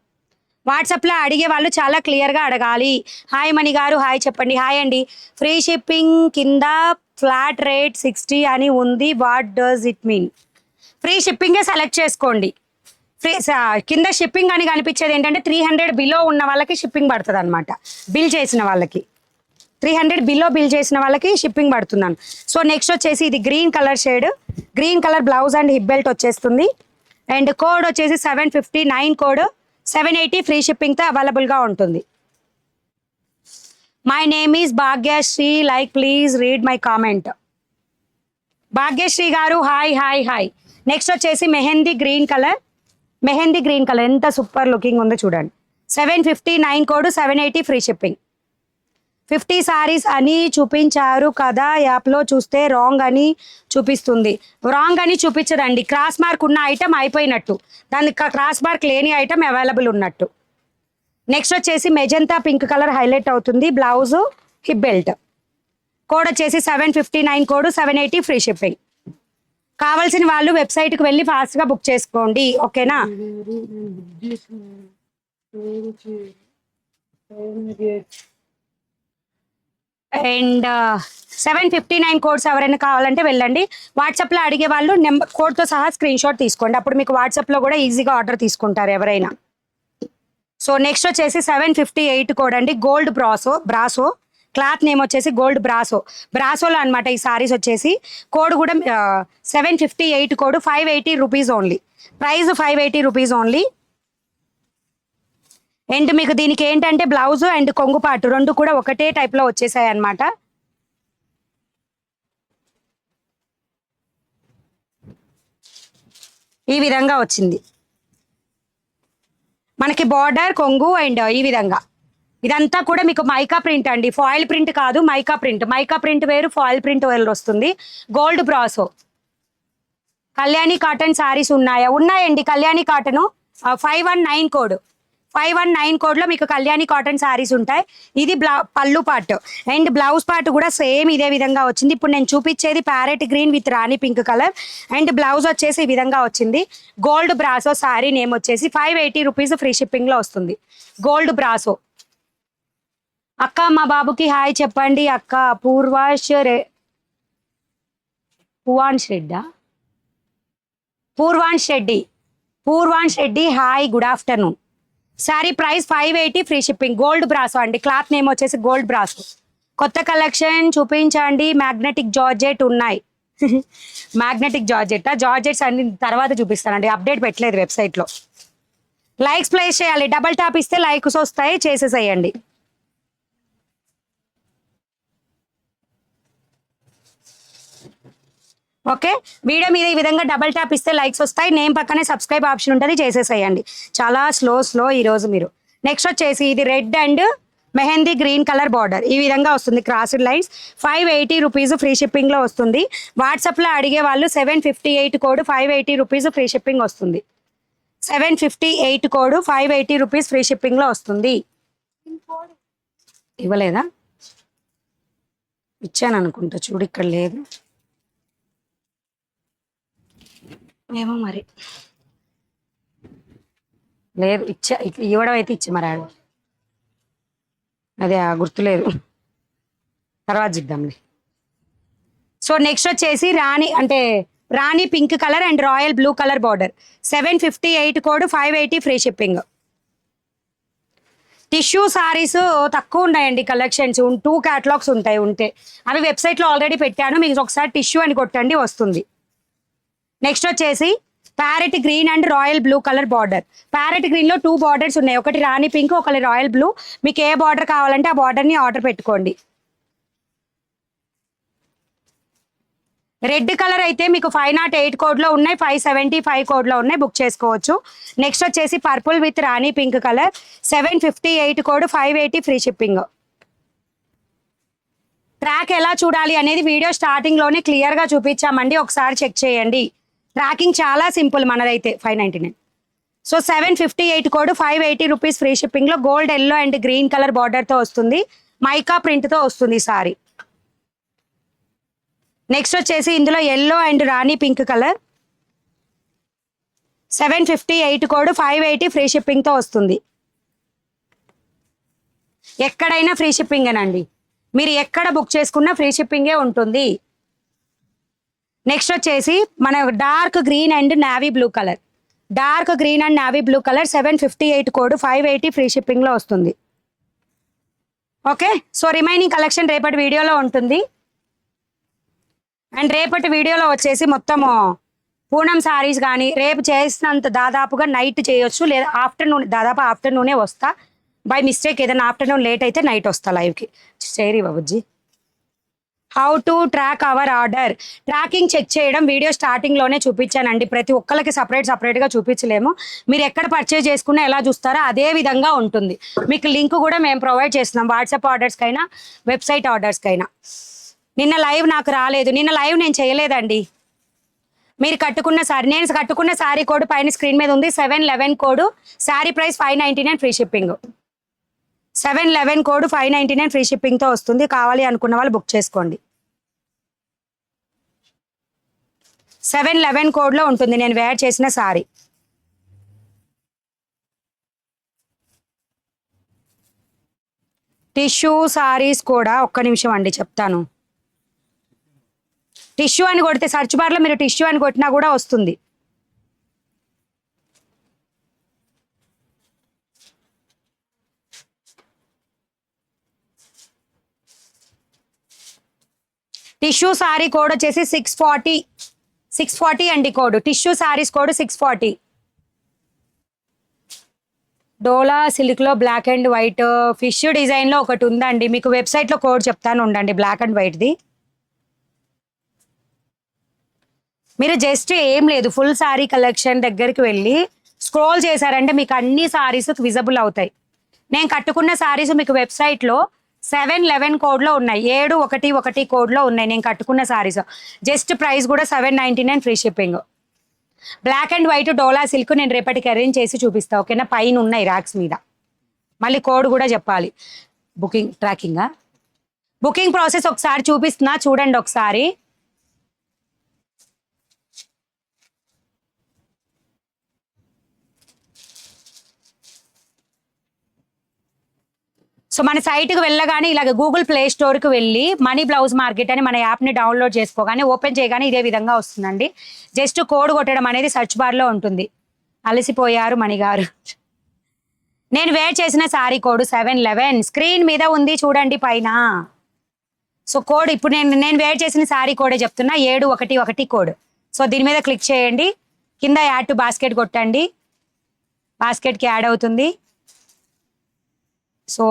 వాట్సాప్లో అడిగే వాళ్ళు చాలా క్లియర్గా అడగాలి. హాయ్ మణి గారు, హాయ్ చెప్పండి. హాయ్ అండి. ఫ్రీ షిప్పింగ్ కింద ఫ్లాట్ రేట్ 60 అని ఉంది, what does it mean? Free షిప్పింగే సెలెక్ట్ చేసుకోండి. ఫ్రీ కింద షిప్పింగ్ అని కనిపించేది ఏంటంటే 300 బిలో ఉన్న వాళ్ళకి షిప్పింగ్ పడుతుంది అనమాట. బిల్ చేసిన వాళ్ళకి 300 బిలో బిల్ చేసిన వాళ్ళకి షిప్పింగ్ పడుతున్నాను. సో నెక్స్ట్ వచ్చేసి ఇది green colour shade, green colour blouse and hip belt వచ్చేస్తుంది. అండ్ కోడ్ వచ్చేసి 759 కోడ్, 780 ఫ్రీ షిప్పింగ్తో అవైలబుల్గా ఉంటుంది. My name is Bhagyashree, like please read my comment. Bhagyashree గారు హాయ్ హాయ్ హాయ్. నెక్స్ట్ వచ్చేసి mehndi green colour, mehndi green colour ఎంత సూపర్ లుకింగ్ ఉందో చూడండి. 759 కోడ్, 780 ఫ్రీ షిప్పింగ్. 50 సారీస్ అని చూపించారు కదా, యాప్లో చూస్తే రాంగ్ అని చూపిస్తుంది. రాంగ్ అని చూపించదండి, క్రాస్ మార్క్ ఉన్న ఐటమ్ అయిపోయినట్టు, దానికి క్రాస్ మార్క్ లేని ఐటమ్ అవైలబుల్ ఉన్నట్టు. నెక్స్ట్ వచ్చేసి మెజంతా పింక్ కలర్ హైలైట్ అవుతుంది, బ్లౌజు హిప్ బెల్ట్. కోడ్ వచ్చేసి 759 కోడ్, 780 ఫ్రీ షిప్పింగ్. కావాల్సిన వాళ్ళు వెబ్సైట్కి వెళ్ళి ఫాస్ట్గా బుక్ చేసుకోండి, ఓకేనా. అండ్ 759 కోడ్స్ ఎవరైనా కావాలంటే వెళ్ళండి. వాట్సాప్లో అడిగే వాళ్ళు కోడ్తో సహా స్క్రీన్ షాట్ తీసుకోండి, అప్పుడు మీకు వాట్సాప్లో కూడా ఈజీగా ఆర్డర్ తీసుకుంటారు ఎవరైనా. సో నెక్స్ట్ వచ్చేసి 758 కోడ్ అండి, గోల్డ్ బ్రాసో క్లాత్ నేమ్ వచ్చేసి గోల్డ్ బ్రాసోలో అనమాట ఈ సారీస్ వచ్చేసి. కోడ్ కూడా 758 code, 580 rupees only, price 580 rupees only. And మీకు దీనికి ఏంటంటే బ్లౌజ్ అండ్ కొంగుపాటు రెండు కూడా ఒకటే టైప్లో వచ్చేసాయి అనమాట. ఈ విధంగా వచ్చింది మనకి బార్డర్, కొంగు అండ్ ఈ విధంగా. ఇదంతా కూడా మీకు మైకా ప్రింట్ అండి, ఫాయిల్ ప్రింట్ కాదు, మైకా ప్రింట్ వేరు, ఫాయిల్ ప్రింట్ వేరు వస్తుంది. Gold brasso Kalyani cotton saris ఉన్నాయండి. కళ్యాణి కాటన్ 519 కోడ్, 519 కోడ్లో మీకు కళ్యాణి కాటన్ సారీస్ ఉంటాయి. ఇది పళ్ళు పార్ట్ అండ్ బ్లౌజ్ పార్ట్ కూడా సేమ్ ఇదే విధంగా వచ్చింది. ఇప్పుడు నేను చూపించేది parrot green with Rani pink colour and blouse వచ్చేసి ఈ విధంగా వచ్చింది. గోల్డ్ బ్రాసో సారీ నేమ్ వచ్చేసి 580 రూపీస్ ఫ్రీ షిప్పింగ్లో వస్తుంది. Gold brasso. అక్క మా బాబుకి హాయ్ చెప్పండి అక్క. Purvan Reddy hi, good afternoon. Sari price 580 free shipping. Gold brasso అండి, క్లాత్ నేమ్ వచ్చేసి గోల్డ్ బ్రాసో. కొత్త కలెక్షన్ చూపించండి, మ్యాగ్నెటిక్ జార్జెట్ ఉన్నాయి. మ్యాగ్నెటిక్ జార్జెట్స్ అన్ని తర్వాత చూపిస్తానండి, అప్డేట్ పెట్టలేదు వెబ్సైట్లో. లైక్స్ ప్లేస్ చేయాలి, డబల్ టాప్ ఇస్తే లైక్స్ వస్తాయి, చేసేసేయండి. ఓకే, వీడియో మీద ఈ విధంగా డబల్ ట్యాప్ ఇస్తే లైక్స్ వస్తాయి, నేమ్ పక్కనే సబ్స్క్రైబ్ ఆప్షన్ ఉంటుంది, చేసేసేయండి. చాలా స్లో ఈరోజు మీరు. నెక్స్ట్ వచ్చేసి ఇది red and mehndi green colour border ఈ విధంగా వస్తుంది, క్రాస్డ్ లైన్స్. 580 రూపీస్ ఫ్రీ షిప్పింగ్లో వస్తుంది. వాట్సాప్లో అడిగే వాళ్ళు 758 కోడ్, 580 రూపీస్ ఫ్రీ షిప్పింగ్ వస్తుంది. 758 కోడ్, 580 రూపీస్ ఫ్రీ షిప్పింగ్లో వస్తుంది. ఇవ్వలేదా? ఇచ్చాను అనుకుంటా, చూడు ఇక్కడ లేదు ఏమో మరి, లేదు ఇవ్వడం అయితే ఇచ్చా మరి అదే గుర్తులేదు, తర్వాత చూద్దాంలే. సో నెక్స్ట్ వచ్చేసి Rani pink colour and royal blue colour border. 758 code, 580 free shipping. Tissue saris తక్కువ ఉన్నాయండి కలెక్షన్స్, 2 క్యాటలాగ్స్ ఉంటాయి, ఉంటే అవి వెబ్సైట్లో ఆల్రెడీ పెట్టాను, మీకు ఒకసారి టిష్యూ అని కొట్టండి వస్తుంది. నెక్స్ట్ వచ్చేసి parrot green and royal blue colour border. Parrot గ్రీన్లో 2 బార్డర్స్ ఉన్నాయి, ఒకటి రాణి పింక్, ఒకటి రాయల్ బ్లూ. మీకు ఏ బార్డర్ కావాలంటే ఆ బార్డర్ని ఆర్డర్ పెట్టుకోండి. రెడ్ కలర్ అయితే మీకు 508 కోడ్లో ఉన్నాయి, 575 కోడ్లో ఉన్నాయి, బుక్ చేసుకోవచ్చు. నెక్స్ట్ వచ్చేసి purple with Rani pink colour, 758 code, 580 free shipping. Track ఎలా చూడాలి అనేది వీడియో స్టార్టింగ్లోనే క్లియర్గా చూపించామండి, ఒకసారి చెక్ చేయండి. ట్రాకింగ్ చాలా సింపుల్ మనదైతే, 599. సో 758 కోడ్, 580 రూపీస్ ఫ్రీ షిప్పింగ్లో gold, yellow and green colour బార్డర్తో వస్తుంది, మైకా ప్రింట్తో వస్తుంది సారీ. నెక్స్ట్ వచ్చేసి ఇందులో yellow and Rani pink colour, 758 code, 580 free షిప్పింగ్తో వస్తుంది. ఎక్కడైనా ఫ్రీ షిప్పింగేనండి, మీరు ఎక్కడ బుక్ చేసుకున్నా ఫ్రీ షిప్పింగే ఉంటుంది. నెక్స్ట్ వచ్చేసి మన dark green and navy blue colour, dark green and navy blue colour 758 code 580 free షిప్పింగ్లో వస్తుంది. ఓకే, సో రిమైనింగ్ కలెక్షన్ రేపటి వీడియోలో ఉంటుంది. అండ్ రేపటి వీడియోలో వచ్చేసి మొత్తము పూనం సారీస్ కానీ రేపు చేసినంత దాదాపుగా నైట్ చేయొచ్చు, లేదా ఆఫ్టర్నూన్, దాదాపు ఆఫ్టర్నూనే వస్తా. బై మిస్టేక్ ఏదైనా ఆఫ్టర్నూన్ లేట్ అయితే నైట్ వస్తా లైవ్కి. చేరి Babuji. How to track our order, tracking check చేయడం వీడియో స్టార్టింగ్లోనే చూపించానండి. ప్రతి ఒక్కరికి సపరేట్గా చూపించలేము. మీరు ఎక్కడ పర్చేజ్ చేసుకున్నా ఎలా చూస్తారో అదే విధంగా ఉంటుంది. మీకు లింక్ కూడా మేము ప్రొవైడ్ చేస్తున్నాం, వాట్సాప్ ఆర్డర్స్కైనా వెబ్సైట్ ఆర్డర్స్కైనా. నిన్న లైవ్ నాకు రాలేదు, నిన్న లైవ్ నేను చేయలేదండి. మీరు కట్టుకున్న సారీ, నేను కట్టుకున్న శారీ కోడ్ పైన స్క్రీన్ మీద ఉంది, 711 code. Sari price 599 free shipping. 711 code 599 free షిప్పింగ్తో వస్తుంది. కావాలి అనుకున్న వాళ్ళు బుక్ చేసుకోండి. 711 కోడ్లో ఉంటుంది నేను వేర్ చేసిన సారీ. టిష్యూ సారీస్ కూడా ఒక్క నిమిషం అండి చెప్తాను. టిష్యూ అని కొడితే సర్చ్ బార్లో మీరు టిష్యూ అని కొట్టినా కూడా వస్తుంది. టిష్యూ సారీ కోడ్ వచ్చేసి 640 అండి కోడ్. Tissue saris code 640. డోలా సిల్క్లో బ్లాక్ అండ్ వైట్ ఫిష్ డిజైన్లో ఒకటి ఉందండి, మీకు వెబ్సైట్లో కోడ్ చెప్తాను ఉండండి. బ్లాక్ అండ్ వైట్ది. మీరు జస్ట్ ఏం లేదు, ఫుల్ సారీ కలెక్షన్ దగ్గరికి వెళ్ళి స్క్రోల్ చేశారంటే మీకు అన్ని సారీస్ విజిబుల్ అవుతాయి. నేను కట్టుకున్న సారీస్ మీకు వెబ్సైట్లో 711 కోడ్లో ఉన్నాయి, 711 కోడ్లో ఉన్నాయి నేను కట్టుకున్న సారీస్. జస్ట్ ప్రైస్ కూడా 799 free shipping. Black and white dola silk నేను రేపటికి అరేంజ్ చేసి చూపిస్తాను, ఓకేనా? పైన ఉన్నాయి ర్యాక్స్ మీద. మళ్ళీ కోడ్ కూడా చెప్పాలి. బుకింగ్ ప్రాసెస్ ఒకసారి చూపిస్తున్నా, చూడండి ఒకసారి. సో మన సైట్కి వెళ్ళగానే ఇలాగ గూగుల్ ప్లే స్టోర్కి వెళ్ళి మనీ బ్లౌజ్ మార్కెట్ అని మన యాప్ని డౌన్లోడ్ చేసుకోగానే ఓపెన్ చేయగానే ఇదే విధంగా వస్తుందండి. జస్ట్ కోడ్ కొట్టడం అనేది సర్చ్ బార్లో ఉంటుంది. అలసిపోయారు మణిగారు. నేను వేర్ చేసిన సారీ కోడ్ 711 స్క్రీన్ మీద ఉంది చూడండి పైన. సో కోడ్ ఇప్పుడు నేను వేర్ చేసిన సారీ కోడే చెప్తున్నా, 711 కోడ్. సో దీని మీద క్లిక్ చేయండి, కింద యాడ్ టు బాస్కెట్ కొట్టండి, బాస్కెట్కి యాడ్ అవుతుంది. సో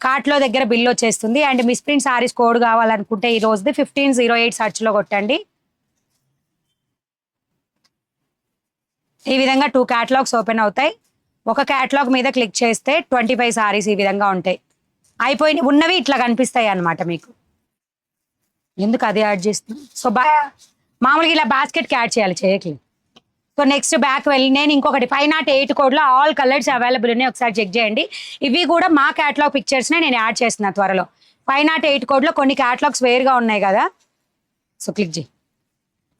కార్ట్లో దగ్గర బిల్ వచ్చేస్తుంది. అండ్ మిస్ప్రింట్ సారీస్ కోడ్ కావాలనుకుంటే ఈ రోజుది 1508 సర్చ్లో కొట్టండి. ఈ విధంగా 2 క్యాటలాగ్స్ ఓపెన్ అవుతాయి. ఒక క్యాటలాగ్ మీద క్లిక్ చేస్తే 25 సారీస్ ఈ విధంగా ఉంటాయి. అయిపోయి ఉన్నవి ఇట్లా కనిపిస్తాయి అన్నమాట మీకు. ఎందుకు అదే యాడ్ చేస్తున్నాం? సో మామూలుగా ఇలా బాస్కెట్కి యాడ్ చేయాలి, చేయట్లేదు. సో నెక్స్ట్ బ్యాక్ వెళ్ళి నేను ఇంకొకటి 508 కోడ్లో ఆల్ కలర్స్ అవైలబుల్ ఉన్నాయి, ఒకసారి చెక్ చేయండి. ఇవి కూడా మా క్యాటలాగ్ పిక్చర్స్నే నేను యాడ్ చేస్తున్నాను త్వరలో. 508 కోడ్లో కొన్ని క్యాటలాగ్స్ వేరుగా ఉన్నాయి కదా, సో క్లిక్ చేయి.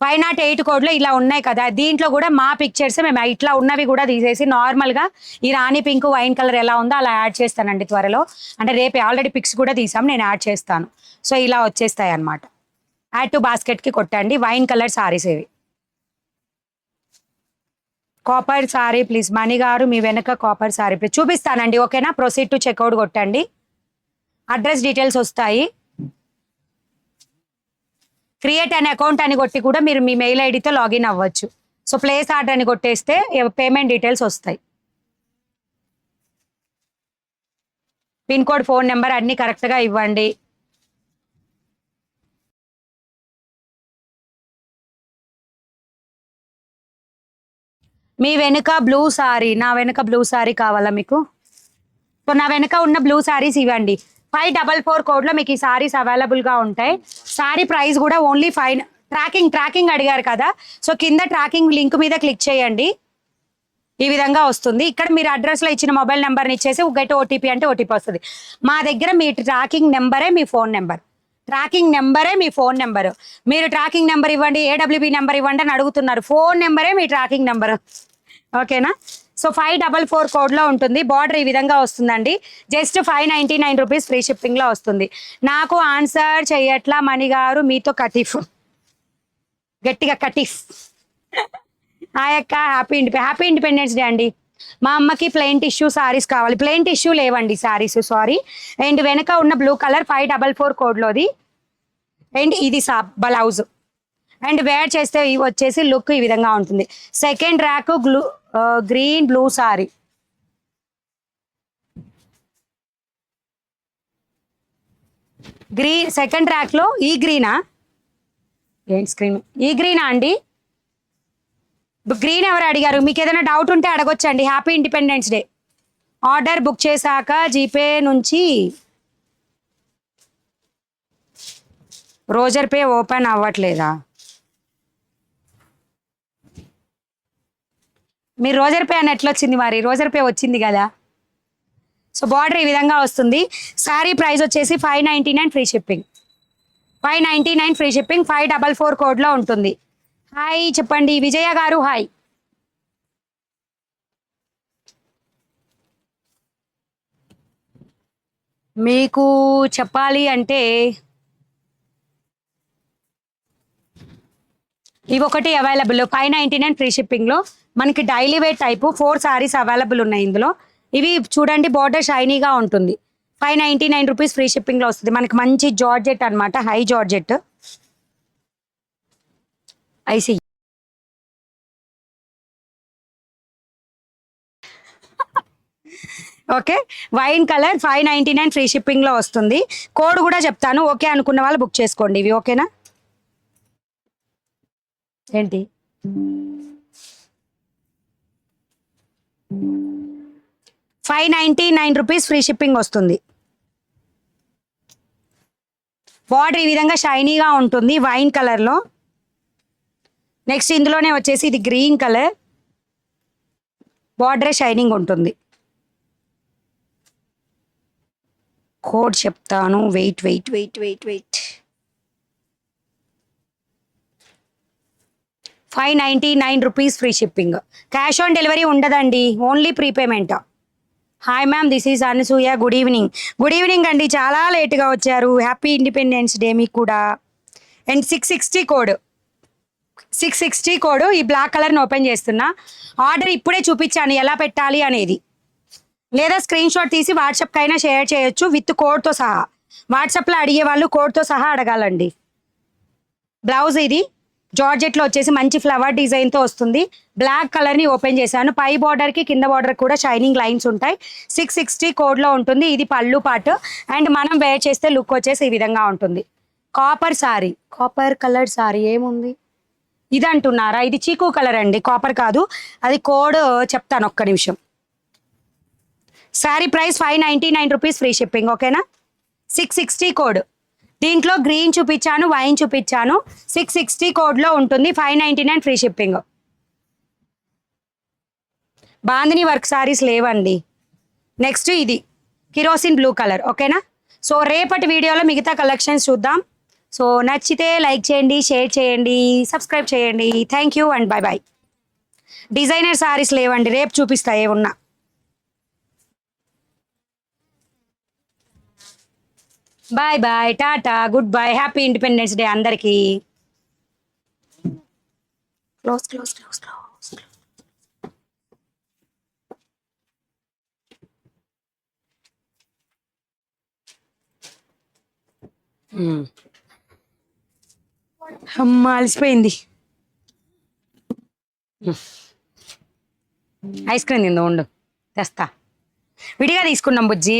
508 కోడ్లో ఇలా ఉన్నాయి కదా, దీంట్లో కూడా మా పిక్చర్స్ మేము ఇట్లా ఉన్నవి కూడా తీసేసి నార్మల్గా ఈ రాణి పింక్ వైన్ కలర్ ఎలా ఉందో అలా యాడ్ చేస్తానండి త్వరలో. అంటే రేపు ఆల్రెడీ పిక్స్ కూడా తీసాం, నేను యాడ్ చేస్తాను. సో ఇలా వచ్చేస్తాయి అన్నమాట. యాడ్ టు బాస్కెట్కి కొట్టండి. వైన్ కలర్ సారీస్ ఇవి. కాపర్ సారీ ప్లీజ్, మణి గారు మీ వెనక కాపర్ సారీ ప్లీజ్ చూపిస్తానండి, ఓకేనా? ప్రొసీడ్ టు చెక్అవుట్ కొట్టండి. అడ్రస్ డీటెయిల్స్ వస్తాయి. క్రియేట్ అనే అకౌంట్ అని కొట్టి కూడా మీరు మీ మెయిల్ ఐడితో లాగిన్ అవ్వచ్చు. సో ప్లేస్ ఆర్డర్ అని కొట్టేస్తే పేమెంట్ డీటెయిల్స్ వస్తాయి. పిన్ కోడ్, ఫోన్ నెంబర్ అన్నీ కరెక్ట్గా ఇవ్వండి. మీ వెనుక బ్లూ సారీ, నా వెనుక బ్లూ సారీ కావాలా మీకు? సో నా వెనుక ఉన్న బ్లూ సారీస్ ఇవ్వండి. 544 కోడ్లో మీకు ఈ సారీస్ అవైలబుల్గా ఉంటాయి. సారీ ప్రైస్ కూడా ఓన్లీ 5. ట్రాకింగ్ అడిగారు కదా, సో కింద ట్రాకింగ్ లింక్ మీద క్లిక్ చేయండి. ఈ విధంగా వస్తుంది. ఇక్కడ మీరు అడ్రస్లో ఇచ్చిన మొబైల్ నెంబర్ని ఇచ్చేసి గెట్ ఓటీపీ అంటే ఓటీపీ వస్తుంది. మా దగ్గర మీ ట్రాకింగ్ నెంబరే మీ ఫోన్ నెంబర్. మీరు ట్రాకింగ్ నెంబర్ ఇవ్వండి, ఏడబ్ల్యూబీ నెంబర్ ఇవ్వండి అని అడుగుతున్నారు. ఫోన్ నెంబరే మీ ట్రాకింగ్ నెంబర్, ఓకేనా? సో 544 కోడ్లో ఉంటుంది. బార్డర్ ఈ విధంగా వస్తుందండి. జస్ట్ 599 రూపీస్ ఫ్రీ షిప్పింగ్లో వస్తుంది. నాకు ఆన్సర్ చెయ్యట్లా మణి గారు, మీతో కటీఫ్, గట్టిగా కటీఫ్. హాయ్ అక్క, హ్యాపీ ఇండిపెండెన్స్ డే అండి. మా అమ్మకి ప్లెయిన్ టిష్యూ సారీస్ కావాలి. ప్లెయిన్ టిష్యూ లేవండి సారీస్, సారీ. అండ్ వెనక ఉన్న బ్లూ కలర్ 544 కోడ్లోది. అండ్ ఇది బ్లౌజ్. అండ్ వేర్ చేస్తే ఇవి వచ్చేసి లుక్ ఈ విధంగా ఉంటుంది. Second rack green blue sorry. Second rack లో ఈ గ్రీనా, ఏంటి స్క్రీన్, ఈ గ్రీనా అండి? గ్రీన్ ఎవరు అడిగారు? మీకు ఏదైనా డౌట్ ఉంటే అడగొచ్చండి. Happy independence day. Order book చేశాక జీపే నుంచి రోజర్ పే ఓపెన్ అవ్వట్లేదా? మీరు రోజర్ పే అని ఎట్లా వచ్చింది మరి? రోజర్ పే వచ్చింది కదా. సో బార్డర్ ఈ విధంగా వస్తుంది. శారీ ప్రైస్ వచ్చేసి 599 ఫ్రీ షిప్పింగ్. 599 free shipping. 544 కోడ్లో ఉంటుంది. హాయ్ చెప్పండి విజయ గారు, హాయ్. మీకు చెప్పాలి అంటే ఇవి ఒకటి అవైలబుల్ 599 ఫ్రీ షిప్పింగ్లో. మనకి daily wear type 4 saris available ఉన్నాయి ఇందులో. ఇవి చూడండి బార్డర్ షైనీగా ఉంటుంది. 599 రూపీస్ ఫ్రీ షిప్పింగ్లో వస్తుంది. మనకి మంచి జార్జెట్ అనమాట, high georgette. I see okay, wine colour 599 free షిప్పింగ్లో వస్తుంది. కోడ్ కూడా చెప్తాను, ఓకే అనుకున్న వాళ్ళు బుక్ చేసుకోండి ఇవి, ఓకేనా? ఏంటి 599 రూపీస్ ఫ్రీ షిప్పింగ్ వస్తుంది. బార్డర్ ఈ విధంగా షైనీగా ఉంటుంది వైన్ కలర్లో. నెక్స్ట్ ఇందులోనే వచ్చేసి ఇది గ్రీన్ కలర్, బార్డరే షైనింగ్ ఉంటుంది. కోడ్ చెప్తాను, wait 599 rupees free shipping. Cash on delivery ఉండదండి, only prepayment. Hi ma'am, this is Anasuya. Good evening. Good evening అండి, చాలా లేట్గా వచ్చారు. హ్యాపీ ఇండిపెండెన్స్ డే మీకు కూడా. And 660 code, 660 code. ఈ బ్లాక్ కలర్ని ఓపెన్ చేస్తున్నా. ఆర్డర్ ఇప్పుడే చూపించాను ఎలా పెట్టాలి అనేది, లేదా స్క్రీన్ షాట్ తీసి వాట్సాప్కి అయినా షేర్ చేయొచ్చు విత్ కోడ్తో సహా. వాట్సాప్లో అడిగే వాళ్ళు కోడ్తో సహా అడగాలండి. బ్లౌజ్ ఇది జార్జెట్లో వచ్చేసి మంచి ఫ్లవర్ డిజైన్తో వస్తుంది. బ్లాక్ కలర్ని ఓపెన్ చేశాను. పై బార్డర్కి కింద బార్డర్ కూడా షైనింగ్ లైన్స్ ఉంటాయి. 660 కోడ్లో ఉంటుంది. ఇది పళ్ళు పార్ట్. అండ్ మనం వేర్ చేస్తే లుక్ వచ్చేసి ఈ విధంగా ఉంటుంది. Copper sorry, copper colour sorry ఏముంది ఇది అంటున్నారా? ఇది చీకు కలర్ అండి, కాపర్ కాదు. అది కోడ్ చెప్తాను ఒక్క నిమిషం. Sari price 599 rupees free shipping, ఓకేనా? 660 కోడ్. దీంట్లో గ్రీన్ చూపించాను, వైన్ చూపించాను. 660 కోడ్లో ఉంటుంది. 599 free shipping. Bandhani work saris లేవండి. నెక్స్ట్ ఇది కిరోసిన్ బ్లూ కలర్, ఓకేనా? సో రేపటి వీడియోలో మిగతా కలెక్షన్స్ చూద్దాం. సో నచ్చితే లైక్ చేయండి, షేర్ చేయండి, సబ్స్క్రైబ్ చేయండి. Thank you and bye bye. Designer saris లేవండి, రేపు చూపిస్తా ఏమున్నా. బాయ్ బాయ్, టాటా, good bye, happy independence day అందరికీ. Close close close close. అమ్మ అలసిపోయింది. ఐస్ క్రీమ్ తిందో ఉండు, తెస్తా. విడిగా తీసుకున్నాం బుజ్జి.